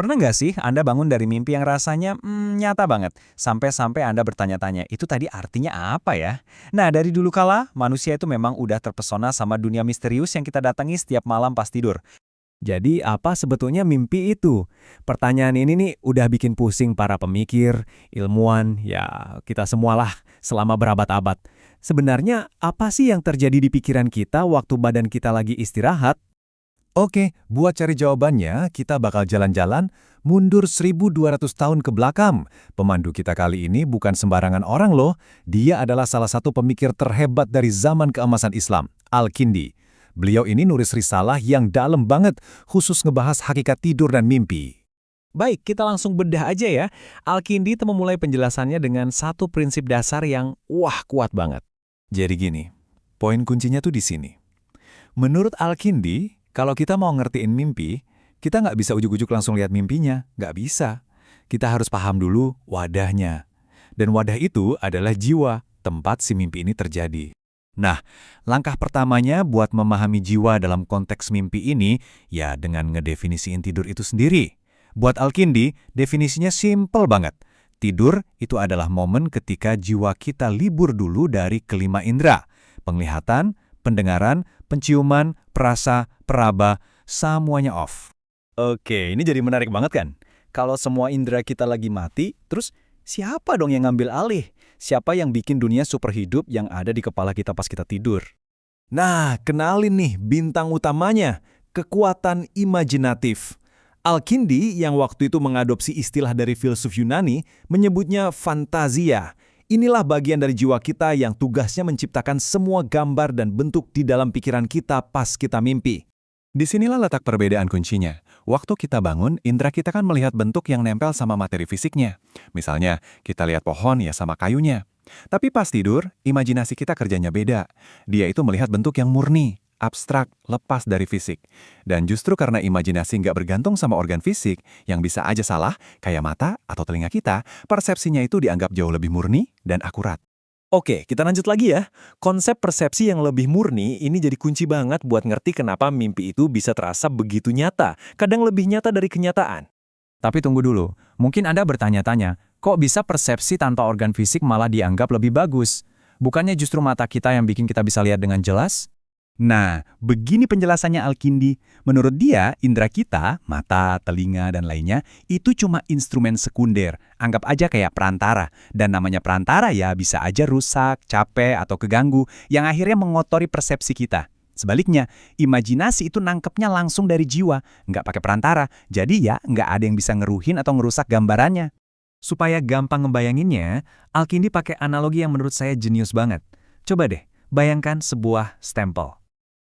Pernah nggak sih Anda bangun dari mimpi yang rasanya nyata banget, sampai-sampai Anda bertanya-tanya, itu tadi artinya apa ya? Nah, dari dulu kala, manusia itu memang udah terpesona sama dunia misterius yang kita datangi setiap malam pas tidur. Jadi apa sebetulnya mimpi itu? Pertanyaan ini nih udah bikin pusing para pemikir, ilmuwan, ya kita semualah selama berabad-abad. Sebenarnya apa sih yang terjadi di pikiran kita waktu badan kita lagi istirahat? Oke, buat cari jawabannya, kita bakal jalan-jalan mundur 1200 tahun ke belakang. Pemandu kita kali ini bukan sembarangan orang loh. Dia adalah salah satu pemikir terhebat dari zaman keemasan Islam, Al-Kindi. Beliau ini nulis risalah yang dalam banget, khusus ngebahas hakikat tidur dan mimpi. Baik, kita langsung bedah aja ya. Al-Kindi itu memulai penjelasannya dengan satu prinsip dasar yang kuat banget. Jadi gini, poin kuncinya tuh di sini. Menurut Al-Kindi, kalau kita mau ngertiin mimpi, kita nggak bisa ujuk-ujuk langsung lihat mimpinya. Nggak bisa. Kita harus paham dulu wadahnya. Dan wadah itu adalah jiwa, tempat si mimpi ini terjadi. Nah, langkah pertamanya buat memahami jiwa dalam konteks mimpi ini, ya dengan ngedefinisiin tidur itu sendiri. Buat Al-Kindi, definisinya simpel banget. Tidur itu adalah momen ketika jiwa kita libur dulu dari kelima indera. Penglihatan, pendengaran, penciuman, perasa, peraba, semuanya off. Oke, ini jadi menarik banget kan? Kalau semua indera kita lagi mati, terus siapa dong yang ngambil alih? Siapa yang bikin dunia super hidup yang ada di kepala kita pas kita tidur? Nah, kenalin nih bintang utamanya, kekuatan imajinatif. Al-Kindi yang waktu itu mengadopsi istilah dari filsuf Yunani menyebutnya fantazia. Inilah bagian dari jiwa kita yang tugasnya menciptakan semua gambar dan bentuk di dalam pikiran kita pas kita mimpi. Disinilah letak perbedaan kuncinya. Waktu kita bangun, indera kita kan melihat bentuk yang nempel sama materi fisiknya. Misalnya, kita lihat pohon ya sama kayunya. Tapi pas tidur, imajinasi kita kerjanya beda. Dia itu melihat bentuk yang murni, abstrak, lepas dari fisik. Dan justru karena imajinasi nggak bergantung sama organ fisik, yang bisa aja salah, kayak mata atau telinga kita, persepsinya itu dianggap jauh lebih murni dan akurat. Oke, kita lanjut lagi ya. Konsep persepsi yang lebih murni ini jadi kunci banget buat ngerti kenapa mimpi itu bisa terasa begitu nyata, kadang lebih nyata dari kenyataan. Tapi tunggu dulu, mungkin Anda bertanya-tanya, kok bisa persepsi tanpa organ fisik malah dianggap lebih bagus? Bukannya justru mata kita yang bikin kita bisa lihat dengan jelas? Nah, begini penjelasannya Al-Kindi. Menurut dia, indera kita, mata, telinga, dan lainnya, itu cuma instrumen sekunder. Anggap aja kayak perantara. Dan namanya perantara ya bisa aja rusak, capek, atau keganggu, yang akhirnya mengotori persepsi kita. Sebaliknya, imajinasi itu nangkepnya langsung dari jiwa, nggak pakai perantara. Jadi ya, nggak ada yang bisa ngeruhin atau ngerusak gambarannya. Supaya gampang ngebayanginnya, Al-Kindi pakai analogi yang menurut saya jenius banget. Coba deh, bayangkan sebuah stempel.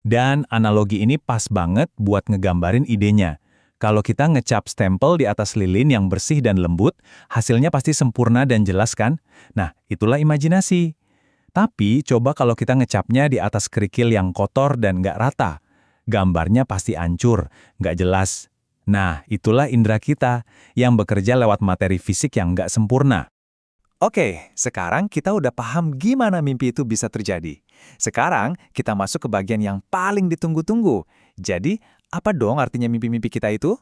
Dan analogi ini pas banget buat ngegambarin idenya. Kalau kita ngecap stempel di atas lilin yang bersih dan lembut, hasilnya pasti sempurna dan jelas kan? Nah, itulah imajinasi. Tapi coba kalau kita ngecapnya di atas kerikil yang kotor dan nggak rata. Gambarnya pasti hancur, nggak jelas. Nah, itulah indera kita yang bekerja lewat materi fisik yang nggak sempurna. Oke, sekarang kita udah paham gimana mimpi itu bisa terjadi. Sekarang kita masuk ke bagian yang paling ditunggu-tunggu. Jadi, apa dong artinya mimpi-mimpi kita itu?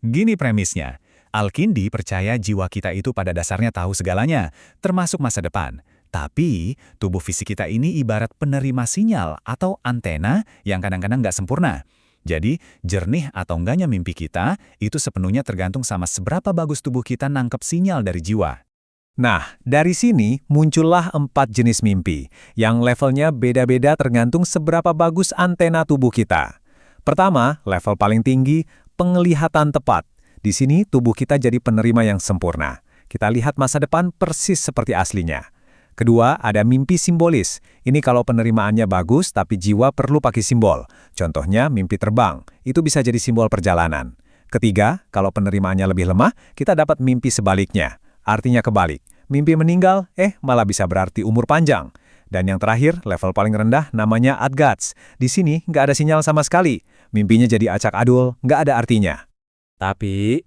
Gini premisnya, Al-Kindi percaya jiwa kita itu pada dasarnya tahu segalanya, termasuk masa depan. Tapi, tubuh fisik kita ini ibarat penerima sinyal atau antena yang kadang-kadang nggak sempurna. Jadi, jernih atau enggaknya mimpi kita, itu sepenuhnya tergantung sama seberapa bagus tubuh kita nangkep sinyal dari jiwa. Nah, dari sini muncullah 4 jenis mimpi, yang levelnya beda-beda tergantung seberapa bagus antena tubuh kita. Pertama, level paling tinggi, penglihatan tepat. Di sini tubuh kita jadi penerima yang sempurna. Kita lihat masa depan persis seperti aslinya. Kedua, ada mimpi simbolis. Ini kalau penerimaannya bagus, tapi jiwa perlu pakai simbol. Contohnya, mimpi terbang. Itu bisa jadi simbol perjalanan. Ketiga, kalau penerimaannya lebih lemah, kita dapat mimpi sebaliknya. Artinya kebalik. Mimpi meninggal, malah bisa berarti umur panjang. Dan yang terakhir, level paling rendah namanya Adgats. Di sini nggak ada sinyal sama sekali. Mimpinya jadi acak adul, nggak ada artinya. Tapi,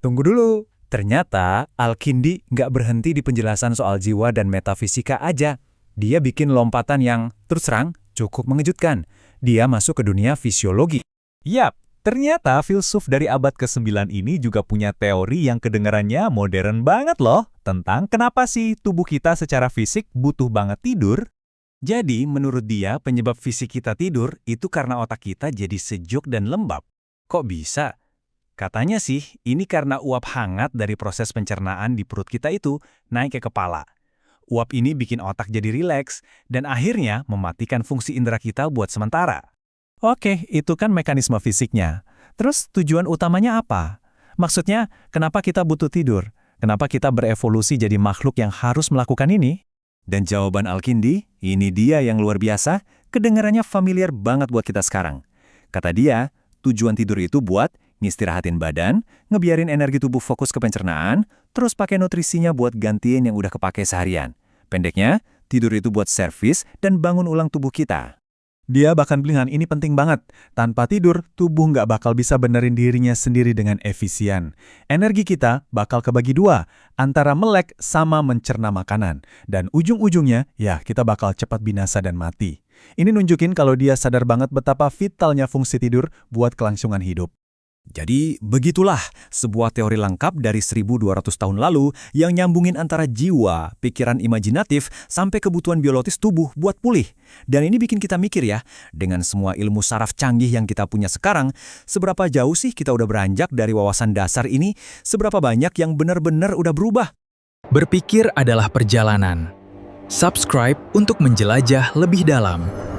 tunggu dulu. Ternyata Al-Kindi nggak berhenti di penjelasan soal jiwa dan metafisika aja. Dia bikin lompatan yang, terus terang, cukup mengejutkan. Dia masuk ke dunia fisiologi. Yap, Ternyata filsuf dari abad ke-9 ini juga punya teori yang kedengarannya modern banget loh, tentang kenapa sih tubuh kita secara fisik butuh banget tidur. Jadi, menurut dia, penyebab fisik kita tidur itu karena otak kita jadi sejuk dan lembab. Kok bisa? Katanya sih, ini karena uap hangat dari proses pencernaan di perut kita itu naik ke kepala. Uap ini bikin otak jadi rileks, dan akhirnya mematikan fungsi indera kita buat sementara. Oke, itu kan mekanisme fisiknya. Terus tujuan utamanya apa? Maksudnya, kenapa kita butuh tidur? Kenapa kita berevolusi jadi makhluk yang harus melakukan ini? Dan jawaban Al-Kindi, ini dia yang luar biasa, kedengarannya familiar banget buat kita sekarang. Kata dia, tujuan tidur itu buat ngistirahatin badan, ngebiarin energi tubuh fokus ke pencernaan, terus pakai nutrisinya buat gantiin yang udah kepake seharian. Pendeknya, tidur itu buat servis dan bangun ulang tubuh kita. Dia bahkan bilang ini penting banget. Tanpa tidur, tubuh nggak bakal bisa benerin dirinya sendiri dengan efisien. Energi kita bakal kebagi dua, antara melek sama mencerna makanan. Dan ujung-ujungnya, ya kita bakal cepat binasa dan mati. Ini nunjukin kalau dia sadar banget betapa vitalnya fungsi tidur buat kelangsungan hidup. Jadi, begitulah sebuah teori lengkap dari 1200 tahun lalu yang nyambungin antara jiwa, pikiran imajinatif, sampai kebutuhan biologis tubuh buat pulih. Dan ini bikin kita mikir ya, dengan semua ilmu saraf canggih yang kita punya sekarang, seberapa jauh sih kita udah beranjak dari wawasan dasar ini, seberapa banyak yang benar-benar udah berubah. Berpikir adalah perjalanan. Subscribe untuk menjelajah lebih dalam.